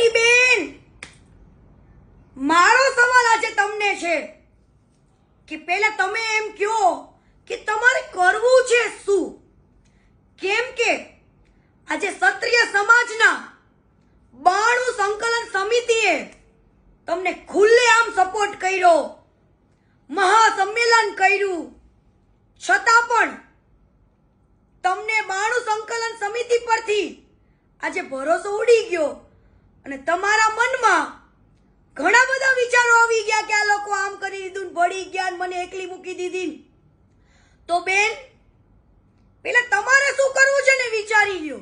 પદ્મિની બેન, મારો સવાલ આજે તમને છે કે પહેલા તમે એમ કહો કે તમારે કરવું છે શું? કેમ કે આજે ક્ષત્રિય સમાજના 92 સંકલન સમિતિએ તમને ખુલ્લેઆમ સપોર્ટ કર્યો, મહાસંમેલન કર્યું, છતાં પણ તમને 92 સંકલન સમિતિ પરથી આજે ભરોસો ઉડી ગયો અને તમારા મનમાં ઘણા બધા વિચારો આવી ગયા કે આ લોકો આમ કરી દીધું, ભળી ગયા, મને એકલી મૂકી દીધી. તો બેન, પેલા તમારે શું કરવું છે ને વિચારી લ્યો.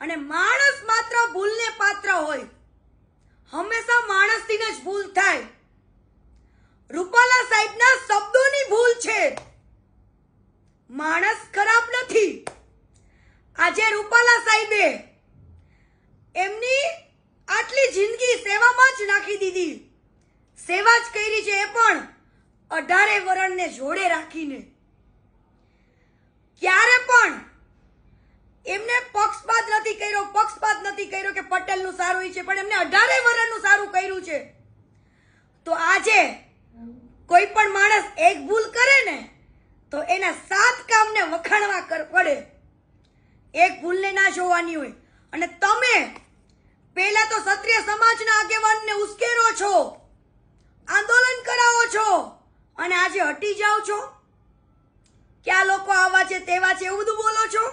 અને માણસ માત્ર ભૂલને પાત્ર હોય, હંમેશા માણસથી જ ભૂલ થાય. રૂપાલા સાહેબના શબ્દોની ભૂલ છે, માણસ ખરાબ નથી. આજે રૂપાલા સાહેબે એમની આટલી જિંદગી સેવામાં જ નાખી દીધી, સેવા જ કરી છે, એ પણ 18 વરણને જોડે રાખીને. ક્યારે પણ એમને પક્ષપાત નથી કર્યો કે પટેલનું સારું છે, પણ એમને 18 વરણનું સારું કર્યું છે. તો આજે કોઈ પણ માણસ એક ભૂલ કરે ને તો એના 7 કામને વખાણવા પડે. એક ભૂલને ના જોવાની હોય. અને તમે પહેલા તો ક્ષત્રિય સમાજના આગેવાનને ઉશ્કેરો છો, આંદોલન કરાવો છો, અને આજે હટી જાઓ છો કે આ લોકો આવા છે તેવા છે એવું બધું બોલો છો.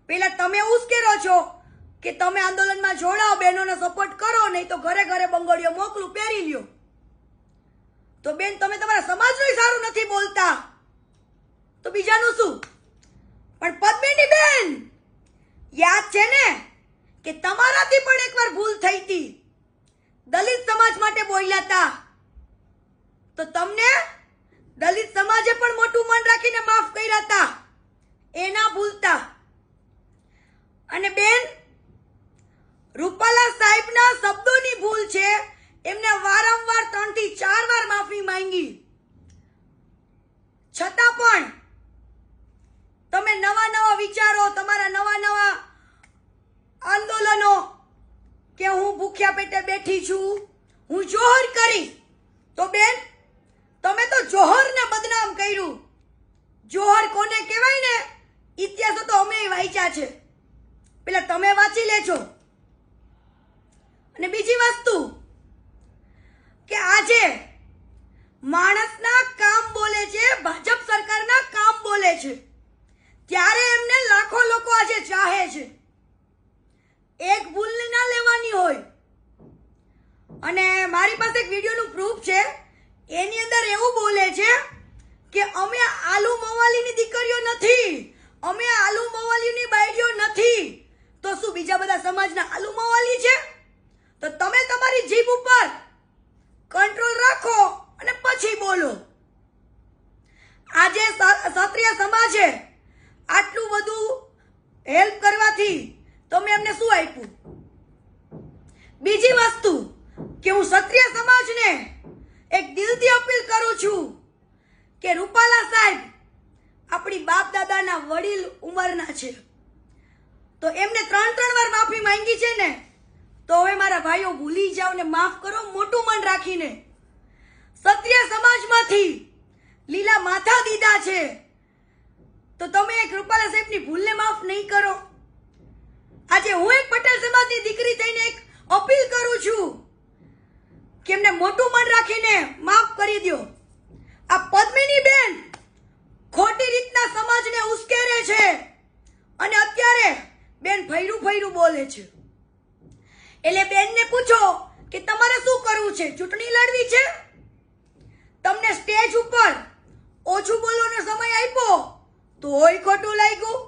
પહેલા તમે ઉશ્કેરો છો કે તમે આંદોલનમાં જોડાઓ, બહેનોને સપોર્ટ કરો, નહીં તો ઘરે ઘરે બંગડીઓ મોકલું, પહેરી લ્યો. તો બેન, તમે તમારા સમાજનું સારું નથી બોલતા તો બીજાનું શું? પણ પદ્મિની બેન, યાદ છે ને કે તમારાથી પણ એકવાર ભૂલ થઈ હતી, દલિત સમાજ માટે બોલ્યા હતા, તો તમને દલિત સમાજે પણ મોટું મન રાખીને માફ કર્યા હતા, એ ના ભૂલતા. અને બેન, રૂપાલા સાહેબના શબ્દોની ભૂલ છે, એમને વારંવાર 3 થી 4 વાર માફી માંગી, છતાં પણ તમે નવા વિચારો, તમારા નવા આંદોલનો કે હું ભૂખ્યા પેટે બેઠી છું, હું જોહર કરી. તો બેન, તમે તો જોહરને બદનામ કર્યું. જોહર કોને કહેવાય ને, ઇતિહાસો તો અમે વાંચ્યા છે, પેલા તમે વાંચી લેજો. અને બીજી વસ્તુ કે આજે માણસના કામ બોલે છે, ભાજપ સરકારના કામ બોલે છે, ત્યારે એમને લાખો લોકો આજે ચાહે છે. એક ભૂલ ના લેવાની હોય. અને મારી પાસે એક વિડીયોનું પ્રૂફ છે, એની અંદર એવું બોલે છે કે અમે આલુ મવાલીની દીકરીઓ નથી, અમે આલુ મવાલીની બાયડીઓ નથી. તો શું બીજા બધા સમાજના આલુ મવાલી છે? તો તમે તમારી જીભ ઉપર કંટ્રોલ રાખો અને પછી બોલો. આજે ક્ષત્રિય સમાજે આટલું બધું હેલ્પ કરવાથી તમે એમને શું આપ્યું? બીજી વસ્તુ કે હું ક્ષત્રિય સમાજને એક દિલથી અપીલ કરું છું કે રૂપાલા સાહેબ આપણી બાપ દાદાના વડીલ ઉંમરના છે, તો એમને 3 વાર માફી માંગી છે ને, તો હવે મારા ભાઈઓ ભૂલી જાઓ ને માફ કરો, મોટું મન રાખીને. ક્ષત્રિય સમાજમાંથી લીલા માથા દીધા છે, તો તમે એક રૂપાલા સાહેબની ભૂલને માફ નહીં કરો. આજે હું એક પટેલ સમાજની દીકરી થઈને એક અપીલ કરું છું કે એમને મોટું મન રાખીને માફ કરી દો. આ પદ્મિની બેન ખોટી રીતના સમાજને ઉશ્કેરે છે અને અત્યારે બેન ફૈરું બોલે છે. એટલે બેનને પૂછો કે તમારે શું કરવું છે? ચૂંટણી લડવી છે? તમને સ્ટેજ ઉપર ઓછું બોલવાનો સમય આપ્યો તોય ખોટું લાગ્યું.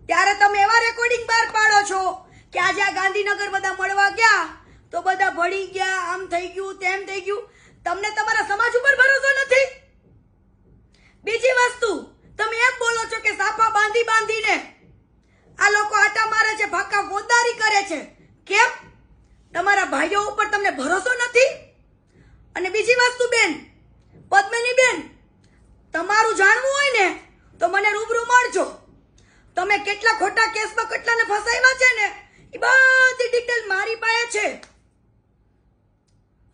ત્યારે તમે એવા રેકોર્ડિંગ બહાર પાડો છો કે આજે આ ગાંધીનગર બધા મળવા ગયા તો બધા ભળી ગયા, આમ થઈ ગયું, તેમ થઈ ગયું. તમને તમારા સમાજ ઉપર ભરોસો નથી. બીજી વસ્તુ, તમે એમ બોલો છો કે સાફા બાંધીને આ લોકો આટા મારે છે, ભાકા ફોજદારી કરે છે. કેમ? તમારા ભાઈઓ ઉપર તમને ભરોસો નથી. અને બીજી વસ્તુ બેન, પદ્મિની બેન, તમારું જાણવું હોય ને તો મને રૂબરૂ મળજો. તમે કેટલા ખોટા કેસમાં કેટલાને ફસાવ્યા છે ને એ બધી ડિટેલ મારી છે.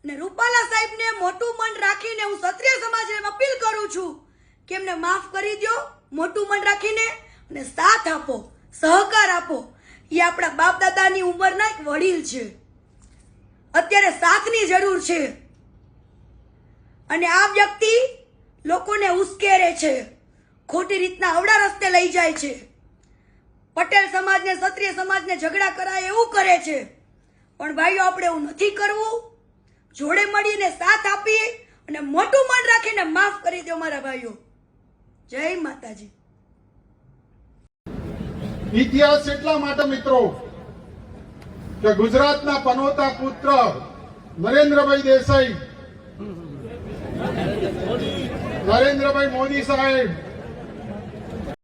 ને રૂપાલા સાહેબને મોટું મન રાખીને હું ક્ષત્રિય સમાજને અપીલ કરું છું કે એમને માફ કરી દો, મોટું મન રાખીને, અને સાથ આપો, સહકાર આપો. એ આપણા બાપ દાદાની ઉંમરના એક વડીલ છે. અત્યારે સાથની જરૂર છે. અને આ વ્યક્તિ લોકોને ઉશ્કેરે છે, ખોટી રીતના અવળા રસ્તે લઈ જાય છે. પટેલ સમાજને, ક્ષત્રિય સમાજને ઝઘડા કરાય એવું કરે છે. પણ ભાઈઓ, આપણે એવું નથી કરવું. જોડે મળીને સાથ આપીએ અને મોટું મન રાખીને માફ કરી દો મારા ભાઈઓ. જય માતાજી. ઇતિહાસ એટલા માટે મિત્રો કે ગુજરાતના પનોતા પુત્ર નરેન્દ્રભાઈ દેસાઈ, નરેન્દ્રભાઈ મોદી સાહેબ